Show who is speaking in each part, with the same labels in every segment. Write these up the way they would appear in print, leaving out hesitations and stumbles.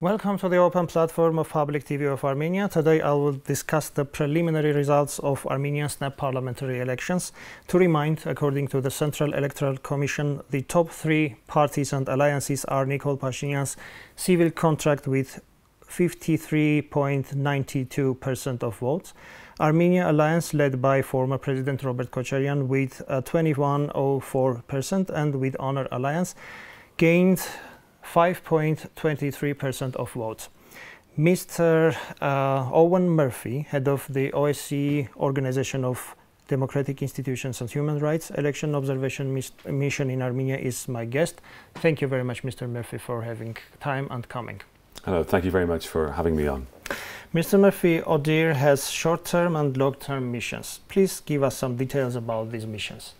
Speaker 1: Welcome to the open platform of Public TV of Armenia. Today I will discuss the preliminary results of Armenian snap parliamentary elections. To remind, according to the Central Electoral Commission, the top three parties and alliances are Nikol Pashinyan's civil contract with 53.92% of votes, Armenia Alliance led by former President Robert Kocharian with 21.04%, and with Honor Alliance gained 5.23% of votes. Mr. Eoghan Murphy, head of the OSCE Organization of Democratic Institutions and Human Rights Election Observation Mission in Armenia, is my guest. Thank you very much, Mr. Murphy, for having time and coming.
Speaker 2: Hello, thank you very much for having me on.
Speaker 1: Mr. Murphy, ODIHR has short-term and long-term missions. Please give us some details about these missions.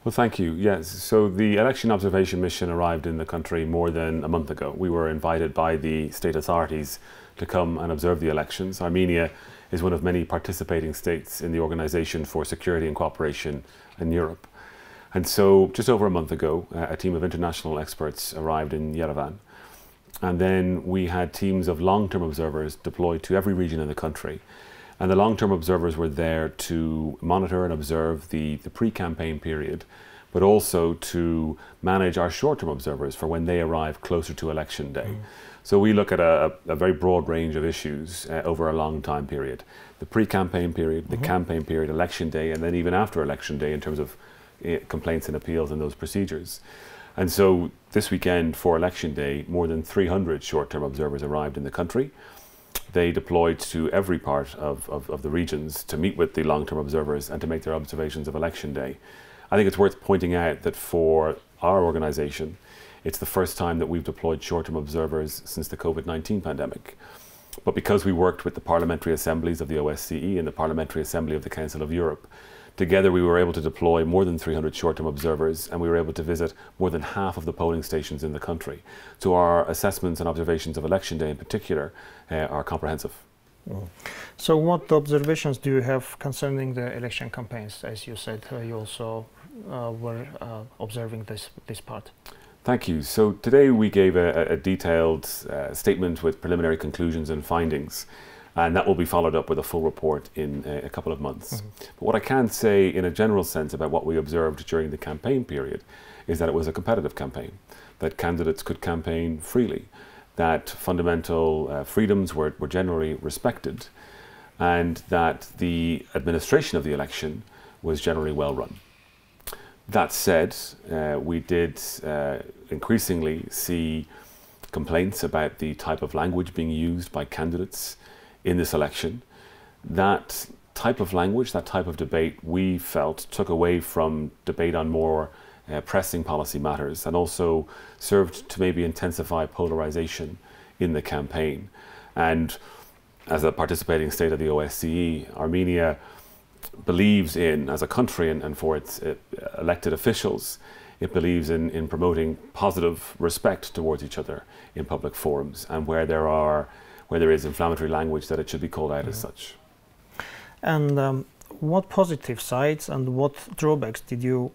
Speaker 2: Well, thank you. Yes, so the election observation mission arrived in the country more than a month ago. We were invited by the state authorities to come and observe the elections. Armenia is one of many participating states in the Organization for Security and Cooperation in Europe. And so just over a month ago, a team of international experts arrived in Yerevan. And then we had teams of long-term observers deployed to every region in the country. And the long-term observers were there to monitor and observe the pre-campaign period, but also to manage our short-term observers for when they arrive closer to election day. So we look at a very broad range of issues over a long time period. The pre-campaign period, the campaign period, election day, and then even after election day in terms of complaints and appeals and those procedures. And so this weekend for election day, more than 300 short-term observers arrived in the country. They deployed to every part of the regions to meet with the long-term observers and to make their observations of election day. I think it's worth pointing out that for our organization, it's the first time that we've deployed short-term observers since the COVID-19 pandemic. But because we worked with the parliamentary assemblies of the OSCE and the Parliamentary Assembly of the Council of Europe, together we were able to deploy more than 300 short-term observers, and we were able to visit more than half of the polling stations in the country. So our assessments and observations of election day in particular are comprehensive.
Speaker 1: So what observations do you have concerning the election campaigns? As you said, you also were observing this part.
Speaker 2: Thank you. So today we gave a detailed statement with preliminary conclusions and findings. And that will be followed up with a full report in a couple of months. But what I can say in a general sense about what we observed during the campaign period is that it was a competitive campaign, that candidates could campaign freely, that fundamental freedoms were generally respected, and that the administration of the election was generally well run. That said, we did increasingly see complaints about the type of language being used by candidates in this election. That type of language, that type of debate, we felt took away from debate on more pressing policy matters, and also served to maybe intensify polarization in the campaign. And as a participating state of the OSCE, Armenia believes in, as a country and for its elected officials, it believes in promoting positive respect towards each other in public forums, and where there is inflammatory language, that it should be called out as such.
Speaker 1: And what positive sides and what drawbacks did you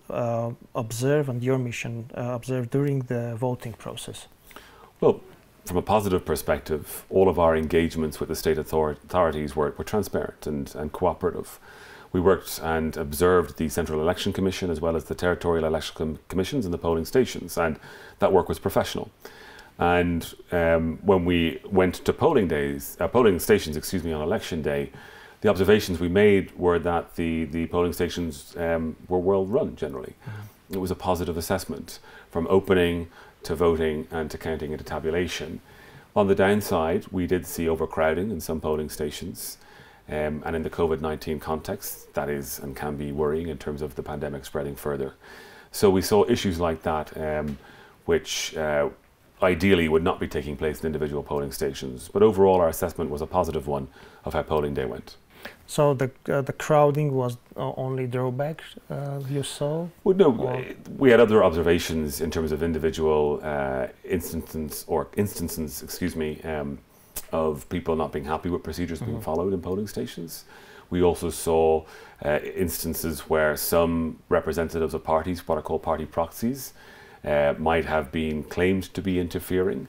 Speaker 1: observe and your mission observe during the voting process? Well,
Speaker 2: from a positive perspective, all of our engagements with the state authorities were transparent and cooperative. We worked and observed the Central Election Commission as well as the territorial election commissions in the polling stations, and that work was professional. And when we went to polling stations, on election day, the observations we made were that the polling stations were well run generally. It was a positive assessment from opening to voting and to counting and to tabulation. On the downside, we did see overcrowding in some polling stations. And in the COVID-19 context, that is and can be worrying in terms of the pandemic spreading further. So we saw issues like that, which ideally would not be taking place in individual polling stations. But overall, our assessment was a positive one of how polling day went.
Speaker 1: So the crowding was only drawback you saw?
Speaker 2: Well, no, we had other observations in terms of individual instances, of people not being happy with procedures being followed in polling stations. We also saw instances where some representatives of parties, what are called party proxies, might have been claimed to be interfering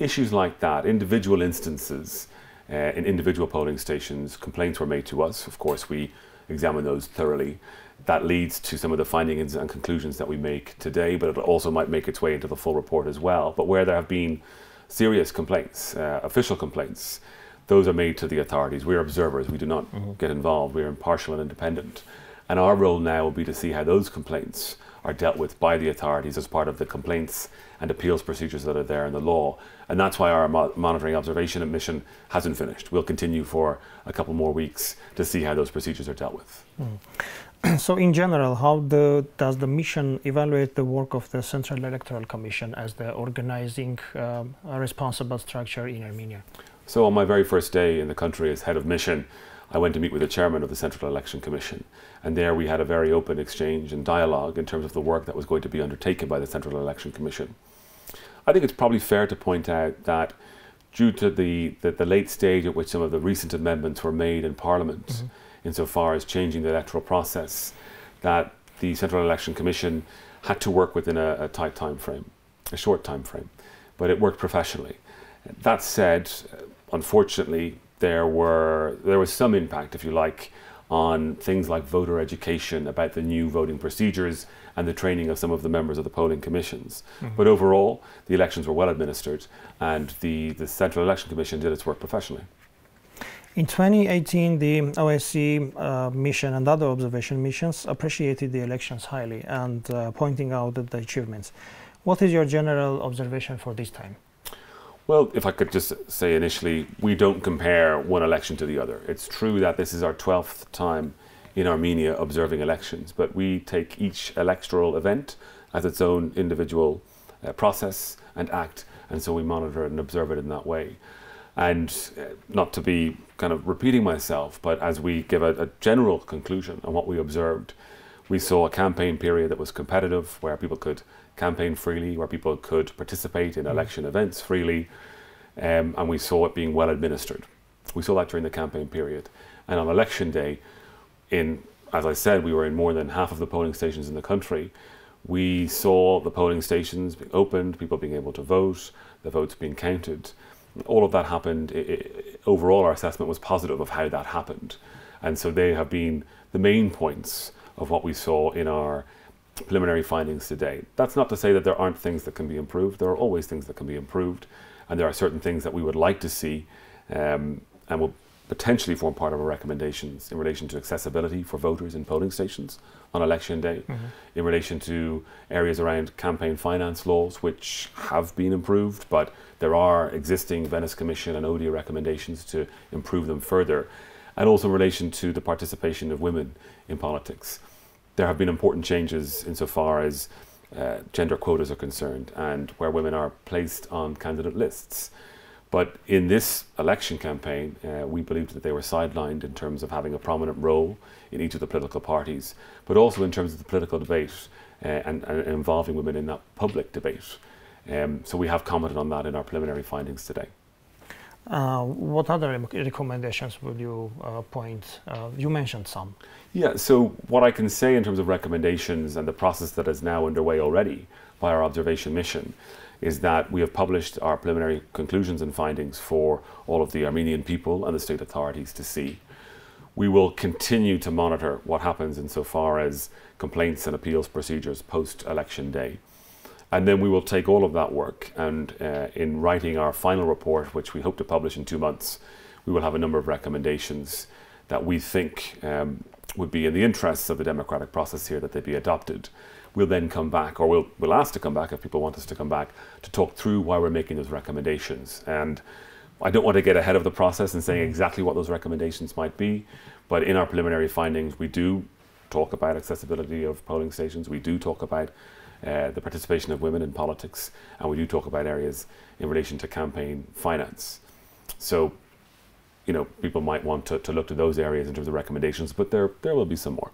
Speaker 2: issues like that, individual instances in individual polling stations, complaints were made to us. Of course, we examine those thoroughly. That leads to some of the findings and conclusions that we make today, but it also might make its way into the full report as well. But where there have been serious complaints, official complaints, those are made to the authorities. We're observers. We do not get involved. We're impartial and independent. And our role now will be to see how those complaints are dealt with by the authorities as part of the complaints and appeals procedures that are there in the law. And that's why our monitoring observation and mission hasn't finished. We'll continue for a couple more weeks to see how those procedures are dealt with.
Speaker 1: So in general, how does the mission evaluate the work of the Central Electoral Commission as the organizing responsible structure in Armenia?
Speaker 2: So on my very first day in the country as head of mission, I went to meet with the chairman of the Central Election Commission, and there we had a very open exchange and dialogue in terms of the work that was going to be undertaken by the Central Election Commission. I think it's probably fair to point out that due to the late stage at which some of the recent amendments were made in Parliament, insofar as changing the electoral process, that the Central Election Commission had to work within a tight time frame, a short time frame, but it worked professionally. That said, unfortunately, there was some impact, if you like, on things like voter education about the new voting procedures and the training of some of the members of the polling commissions. But overall, the elections were well administered, and the Central Election Commission did its work professionally.
Speaker 1: In 2018, the OSCE mission and other observation missions appreciated the elections highly and pointing out the achievements. What is your general observation for this time?
Speaker 2: Well, if I could just say initially, we don't compare one election to the other. It's true that this is our 12th time in Armenia observing elections, but we take each electoral event as its own individual process and act, and so we monitor it and observe it in that way. And not to be kind of repeating myself, but as we give a general conclusion on what we observed, we saw a campaign period that was competitive, where people could campaign freely, where people could participate in election events freely, and we saw it being well administered. We saw that during the campaign period. And on election day, as I said, we were in more than half of the polling stations in the country. We saw the polling stations being opened, people being able to vote, the votes being counted. All of that happened. Overall, our assessment was positive of how that happened. And so they have been the main points of what we saw in our preliminary findings today. That's not to say that there aren't things that can be improved. There are always things that can be improved, and there are certain things that we would like to see and will potentially form part of our recommendations in relation to accessibility for voters in polling stations on election day, in relation to areas around campaign finance laws, which have been improved, but there are existing Venice Commission and ODIHR recommendations to improve them further, and also in relation to the participation of women in politics. There have been important changes insofar as gender quotas are concerned and where women are placed on candidate lists. But in this election campaign, we believed that they were sidelined in terms of having a prominent role in each of the political parties, but also in terms of the political debate and involving women in that public debate. So we have commented on that in our preliminary findings today.
Speaker 1: What other recommendations will you point? You mentioned some.
Speaker 2: Yeah, so what I can say in terms of recommendations and the process that is now underway already by our observation mission is that we have published our preliminary conclusions and findings for all of the Armenian people and the state authorities to see. We will continue to monitor what happens insofar as complaints and appeals procedures post-election day. And then we will take all of that work and in writing our final report, which we hope to publish in 2 months, we will have a number of recommendations that we think would be in the interests of the democratic process here, that they be adopted. We'll then come back, or we'll ask to come back if people want us to come back, to talk through why we're making those recommendations. And I don't want to get ahead of the process and saying exactly what those recommendations might be, but in our preliminary findings, we do talk about accessibility of polling stations, we do talk about the participation of women in politics, and we do talk about areas in relation to campaign finance. So, you know, people might want to look to those areas in terms of recommendations, but there will be some more.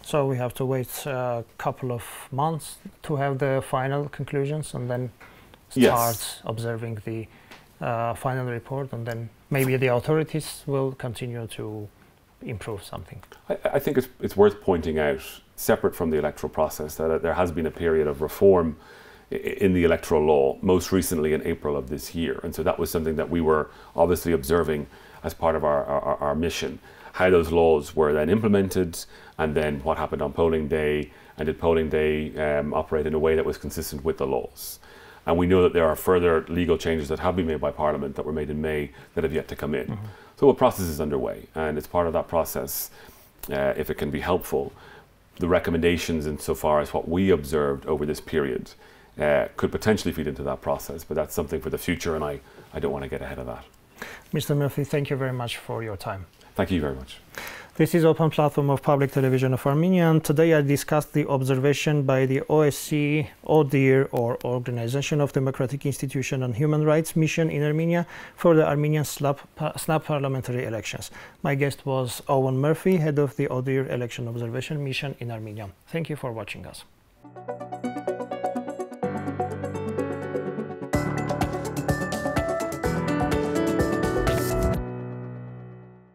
Speaker 1: So we have to wait a couple of months to have the final conclusions and then start observing the final report, and then maybe the authorities will continue to improve something.
Speaker 2: I think it's worth pointing out, separate from the electoral process, that there has been a period of reform in the electoral law, most recently in April of this year. And so that was something that we were obviously observing as part of our mission, how those laws were then implemented, and then what happened on polling day, and did polling day operate in a way that was consistent with the laws. And we know that there are further legal changes that have been made by Parliament that were made in May that have yet to come in. So a process is underway, and it's part of that process, if it can be helpful, the recommendations insofar as what we observed over this period could potentially feed into that process, but that's something for the future, and I don't want to get ahead of that. Mr.
Speaker 1: Murphy, thank you very much for your time.
Speaker 2: Thank you very much.
Speaker 1: This is Open Platform of Public Television of Armenia, and today I discussed the observation by the OSCE, ODIHR, or Organization of Democratic Institutions and Human Rights mission in Armenia for the Armenian snap parliamentary elections. My guest was Eoghan Murphy, head of the ODIHR Election Observation Mission in Armenia. Thank you for watching us.